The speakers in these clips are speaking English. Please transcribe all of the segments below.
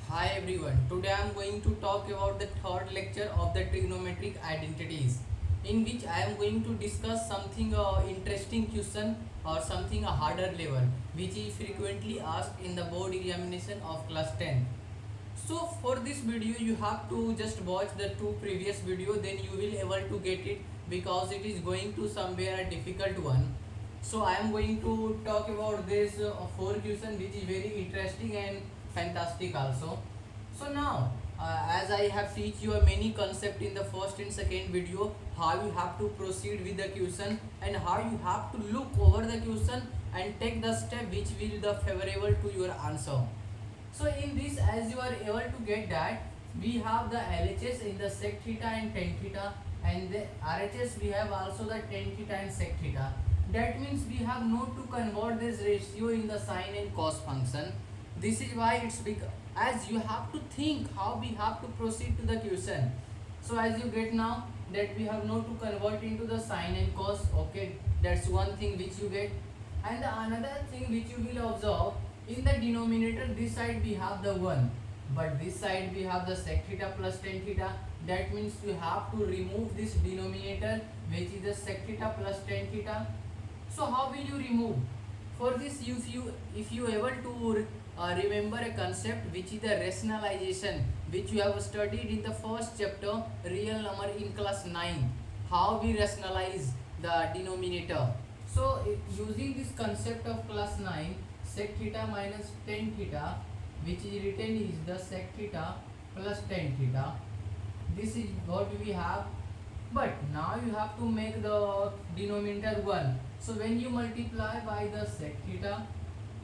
Hi everyone, today I am going to talk about the third lecture of the trigonometric identities, in which I am going to discuss something interesting question or something a harder level which is frequently asked in the board examination of class 10. So for this video you have to just watch the two previous video, then you will able to get it because it is going to somewhere a difficult one. So I am going to talk about this four question which is very interesting and fantastic also. So now as I have teach you a many concept in the first and second video, how you have to proceed with the question and how you have to look over the question and take the step which will the favorable to your answer. So in this, as you are able to get that, we have the LHS in the sec theta and tan theta, and the RHS we have also the tan theta and sec theta. That means we have not to convert this ratio in the sine and cos function. This is why it's big, as you have to think how we have to proceed to the question. So as you get now that we have not to convert into the sine and cos. Okay, that's one thing which you get, and the another thing which you will observe, in the denominator this side we have the 1, but this side we have the sec theta plus tan theta. That means you have to remove this denominator which is the sec theta plus tan theta. So how will you remove? For this, if you able to remember a concept which is the rationalization, which you have studied in the first chapter real number in class 9, how we rationalize the denominator. So using this concept of class 9, sec theta minus tan theta, which is written is the sec theta plus tan theta. This is what we have, but now you have to make the denominator 1. So when you multiply by the sec theta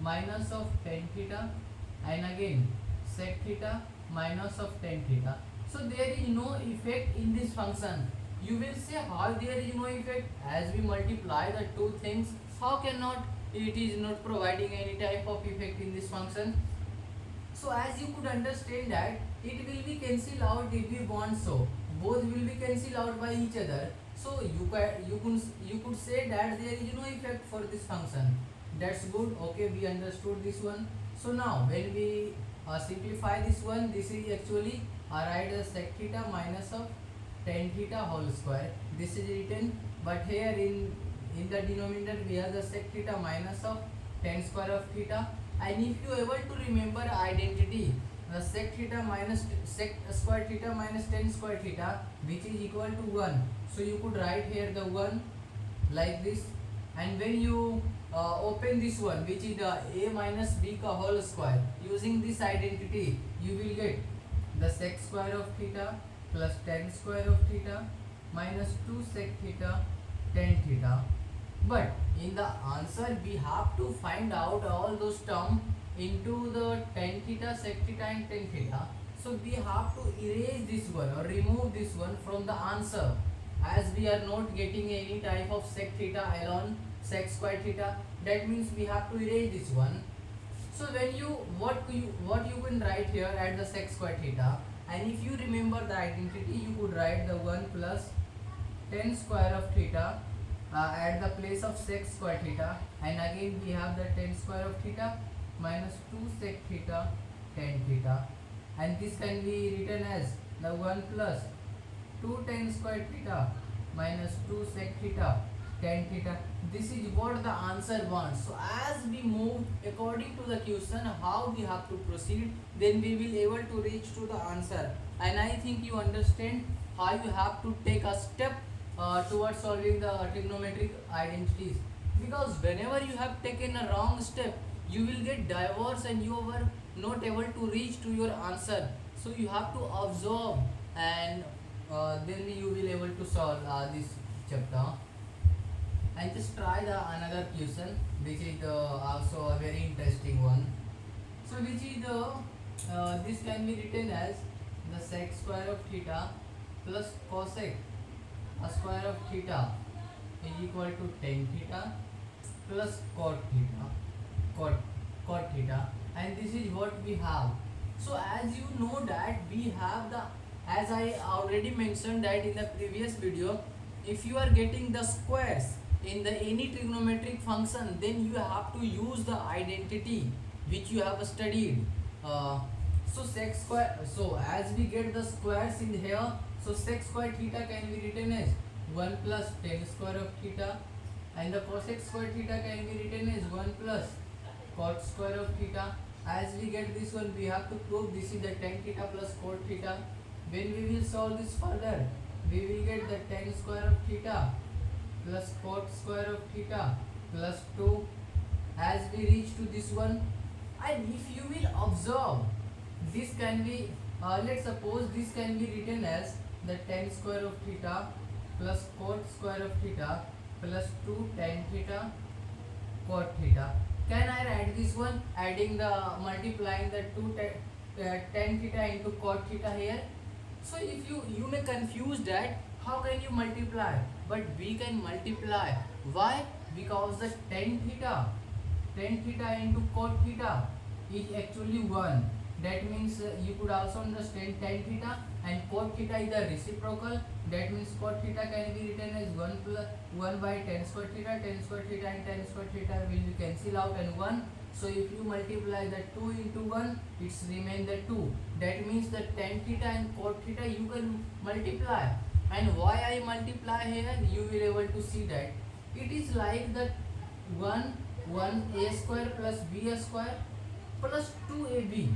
minus of tan theta and again sec theta minus of tan theta, so there is no effect in this function. You will say how there is no effect, as we multiply the two things, how cannot it is not providing any type of effect in this function. So as you could understand that it will be cancelled out if we want, so both will be cancelled out by each other. So you could say that there is no effect for this function. That's good. Okay, we understood this one. So now when we simplify this one, this is actually write the sec theta minus of tan theta whole square. This is written, but here in the denominator we have the sec theta minus of tan square of theta. And if you able to remember identity, the sec theta minus sec square theta minus tan square theta, which is equal to 1. So you could write here the 1 like this, and when you open this one, which is the a minus b ka whole square, using this identity you will get the sec square of theta plus tan square of theta minus 2 sec theta tan theta. But in the answer we have to find out all those terms into the tan theta, sec theta and tan theta. So we have to erase this one or remove this one from the answer, as we are not getting any type of sec theta alone, sec square theta. That means we have to erase this one. So when you what you can write here at the sec square theta, and if you remember the identity, you could write the 1 plus tan square of theta at the place of sec square theta, and again we have the tan square of theta minus 2 sec theta tan theta, and this can be written as the 1 plus 2 tan square theta minus 2 sec theta tan theta. This is what the answer wants. So as we move according to the question how we have to proceed, then we will able to reach to the answer. And I think you understand how you have to take a step towards solving the trigonometric identities, because whenever you have taken a wrong step you will get diverse and you were not able to reach to your answer. So you have to observe, and then you will able to solve this chapter. And just try the another question which is also a very interesting one. So which is this can be written as the sec square of theta plus cosec a square of theta is equal to tan theta plus cot theta, and this is what we have. So as you know that we have the, as I already mentioned that in the previous video, if you are getting the squares in the any trigonometric function, then you have to use the identity which you have studied. So sec square, so as we get the squares in here, so sec square theta can be written as 1 plus tan square of theta, and the cosec square theta can be written as 1 plus cot square of theta. As we get this one, we have to prove this is the tan theta plus cot theta. When we will solve this further, we will get the tan square of theta plus cot square of theta plus 2 as we reach to this one. And if you will observe, this can be, let's suppose this can be written as the tan square of theta plus cot square of theta plus 2 tan theta cot theta. Can I write this one adding the multiplying the 2 tan theta into cot theta here? So if you may confuse that how can you multiply, but we can multiply. Why? Because the tan theta into cot theta is actually 1. That means you could also understand tan theta and cot theta is the reciprocal. That means cot theta can be written as 1 plus 1 by tan square theta. Tan square theta and tan square theta will be cancel out and 1. So if you multiply the 2 into 1, it's remain the 2. That means the tan theta and cot theta you can multiply. And why I multiply here, you will able to see that it is like the 1 a square plus b square plus 2ab.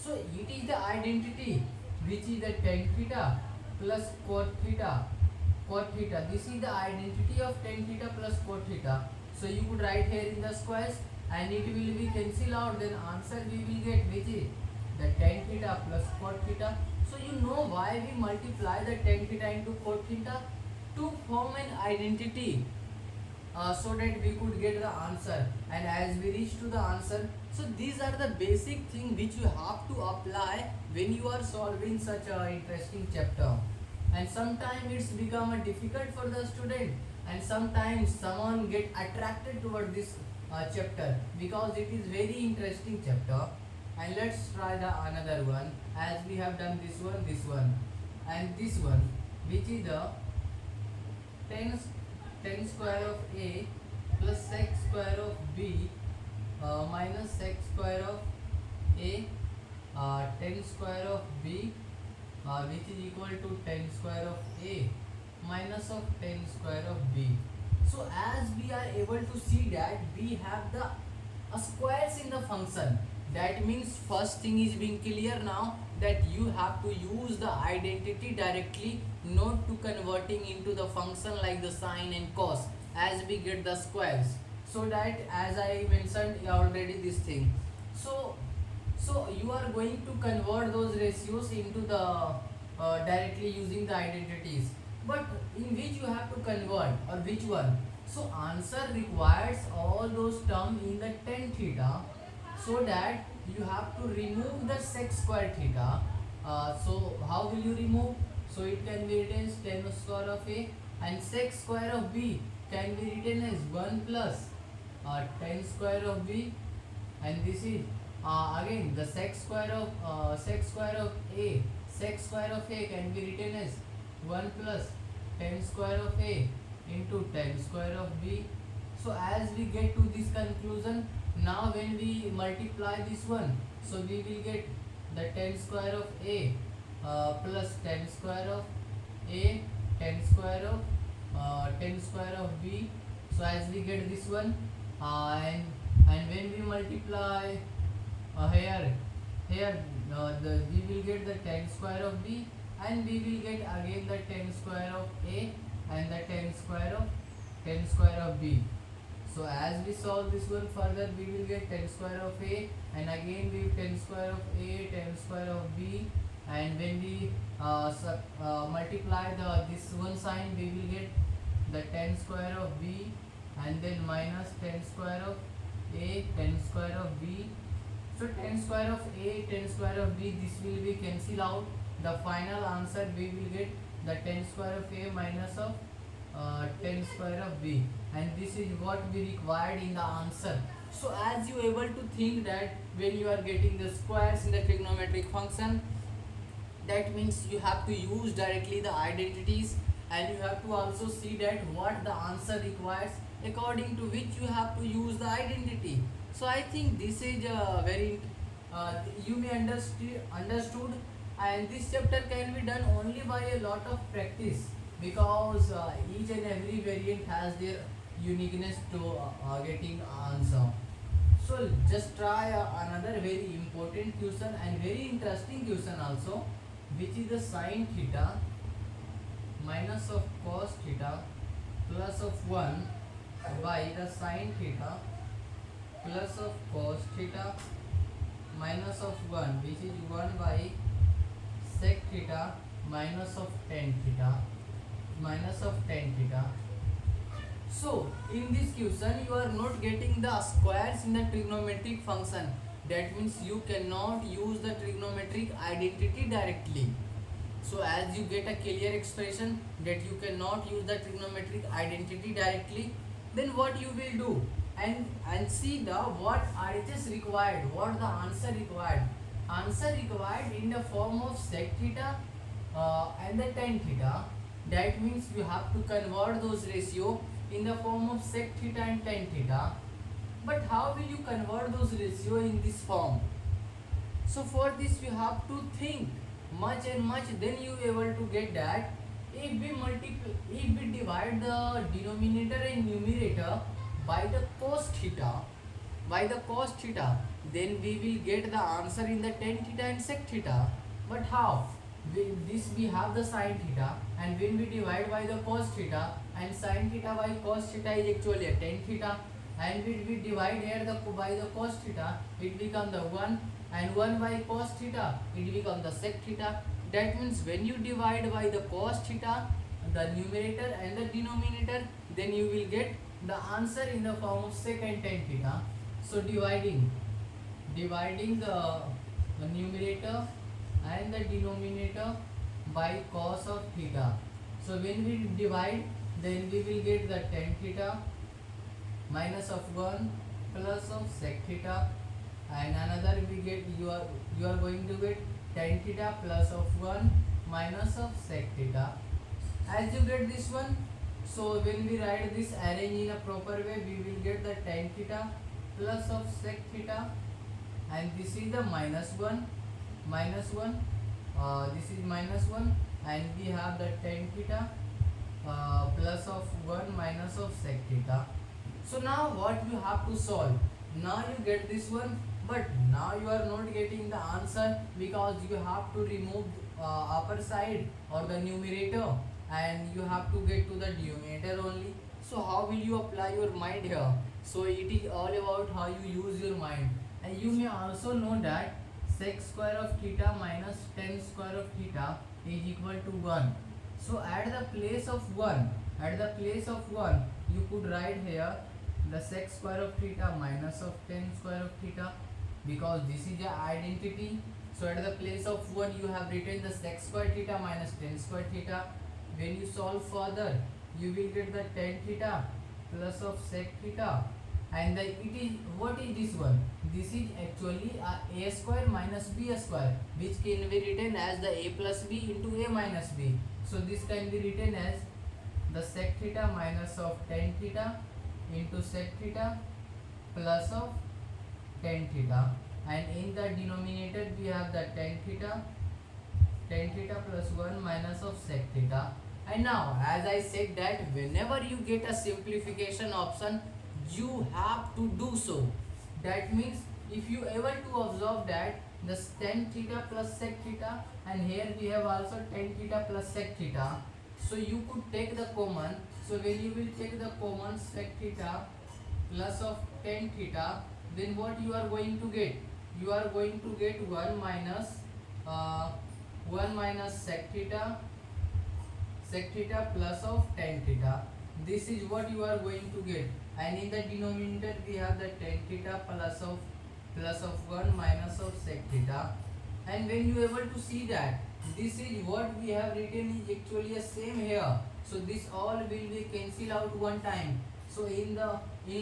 So it is the identity which is the tan theta plus cot theta. This is the identity of tan theta plus cot theta. So you could write here in the squares and it will be cancel out. Then answer we will get which is the tan theta plus cot theta. So you know why we multiply the tan theta into cot theta to form an identity. So that we could get the answer. And as we reach to the answer, so these are the basic thing which you have to apply when you are solving such a interesting chapter. And sometimes it's become difficult for the student, and sometimes someone get attracted toward this chapter because it is very interesting chapter. And let's try the another one, as we have done this one and this one, which is the 10 square of a plus sec square of b minus sec square of a 10 square of b which is equal to 10 square of a minus of 10 square of b. So as we are able to see that we have the squares in the function, that means first thing is being clear now, that you have to use the identity directly, not to converting into the function like the sine and cos as we get the squares. So that as I mentioned already this thing, so you are going to convert those ratios into the directly using the identities, but in which you have to convert or which one? So answer requires all those terms in the tan theta, so that you have to remove the sec square theta. So how will you remove? So it can be written as tan square of a, and sec square of b can be written as 1 plus tan square of b, and this is again the sec square of a. Sec square of a can be written as 1 plus tan square of a into tan square of b. So as we get to this conclusion, now when we multiply this one, so we will get the tan square of a plus tan square of a, tan square of b. So as we get this one, and when we multiply here we will get the tan square of b, and we will get again the tan square of a and the tan square of b. So as we solve this one further, we will get tan square of a, and again we tan square of a, tan square of b, and when we multiply this one sign, we will get the tan square of b, and then minus tan square of a, tan square of b. So tan square of a, tan square of b, this will be cancel out. The final answer we will get the tan square of a minus of tan square of b, and this is what we required in the answer. So as you able to think that when you are getting the squares in the trigonometric function, that means you have to use directly the identities, and you have to also see that what the answer requires, according to which you have to use the identity. So I think this is very you may understood, and this chapter can be done only by a lot of practice, because each and every variant has their uniqueness to getting answer. So just try another very important question and very interesting question also, which is the sine theta minus of cos theta plus of 1 by the sine theta plus of cos theta minus of 1, which is 1 by sec theta minus of tan theta minus of tan theta. So in this question you are not getting the squares in the trigonometric function. That means you cannot use the trigonometric identity directly. So as you get a clear expression that you cannot use the trigonometric identity directly, then what you will do, and see the what RHS required, what the answer required. Answer required in the form of sec theta and the tan theta. That means you have to convert those ratio in the form of sec theta and tan theta. But how will you convert those ratio in this form? So for this you have to think much and much, then you able to get that if we divide the denominator and numerator by the cos theta, then we will get the answer in the tan theta and sec theta. But how? We have the sine theta, and when we divide by the cos theta, and sine theta by cos theta is actually a tan theta, and when we divide here by the cos theta, it becomes the 1, and 1 by cos theta, it becomes the sec theta. That means when you divide by the cos theta, the numerator and the denominator, then you will get the answer in the form of sec and tan theta. So dividing the numerator and the denominator by cos of theta. So when we divide, then we will get the tan theta minus of 1 plus of sec theta, and another we get you are going to get tan theta plus of 1 minus of sec theta. As you get this one, so when we write this arrange in a proper way, we will get the tan theta plus of sec theta, and this is the minus 1, this is minus 1, and we have the tan theta plus of 1 minus of sec theta. So now what you have to solve? Now you get this one, but now you are not getting the answer, because you have to remove upper side or the numerator, and you have to get to the denominator only. So how will you apply your mind here? So it is all about how you use your mind. And you may also know that sec square of theta minus tan square of theta is equal to 1. So at the place of 1, you could write here the sec square of theta minus of tan square of theta, because this is the identity. So at the place of 1 you have written the sec square theta minus tan square theta. When you solve further, you will get the tan theta plus of sec theta, and what is this one? This is actually a square minus b square, which can be written as the a plus b into a minus b. So this can be written as the sec theta minus of tan theta into sec theta plus of tan theta, and in the denominator we have the tan theta plus 1 minus of sec theta. And now, as I said that whenever you get a simplification option, you have to do so. That means if you able to observe that the tan theta plus sec theta, and here we have also tan theta plus sec theta, so you could take the common. So when you will take the common sec theta plus of tan theta, then what you are going to get? You are going to get 1 minus sec theta plus of tan theta. This is what you are going to get, and in the denominator we have the tan theta plus of 1 minus of sec theta. And when you able to see that this is what we have written is actually a same here, so this all will be cancel out one time. So in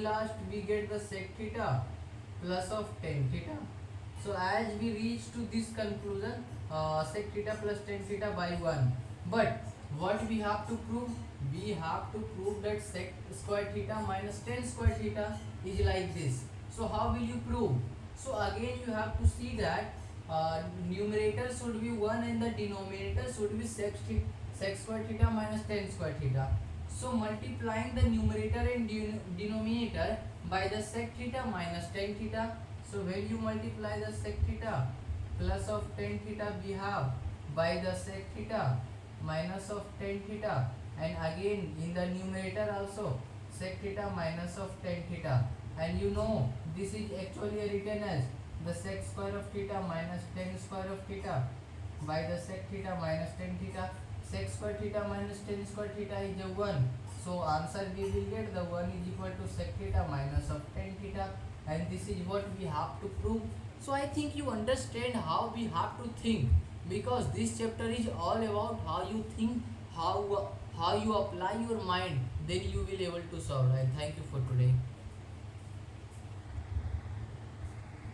last we get the sec theta plus of tan theta. So as we reach to this conclusion, sec theta plus tan theta by 1. But what we have to prove? We have to prove that sec square theta minus tan square theta is like this. So how will you prove? So again you have to see that numerator should be 1 and the denominator should be sec square theta minus tan square theta. So multiplying the numerator and denominator by the sec theta minus tan theta. So when you multiply the sec theta plus of tan theta we have by the sec theta minus of tan theta, and again in the numerator also sec theta minus of tan theta, and you know this is actually written as the sec square of theta minus tan square of theta by the sec theta minus tan theta. Sec square theta minus tan square theta is a 1, so answer we will get the 1 is equal to sec theta minus of tan theta, and this is what we have to prove. So I think you understand how we have to think, because this chapter is all about how you think, how you apply your mind, then you will able to solve. And thank you for today.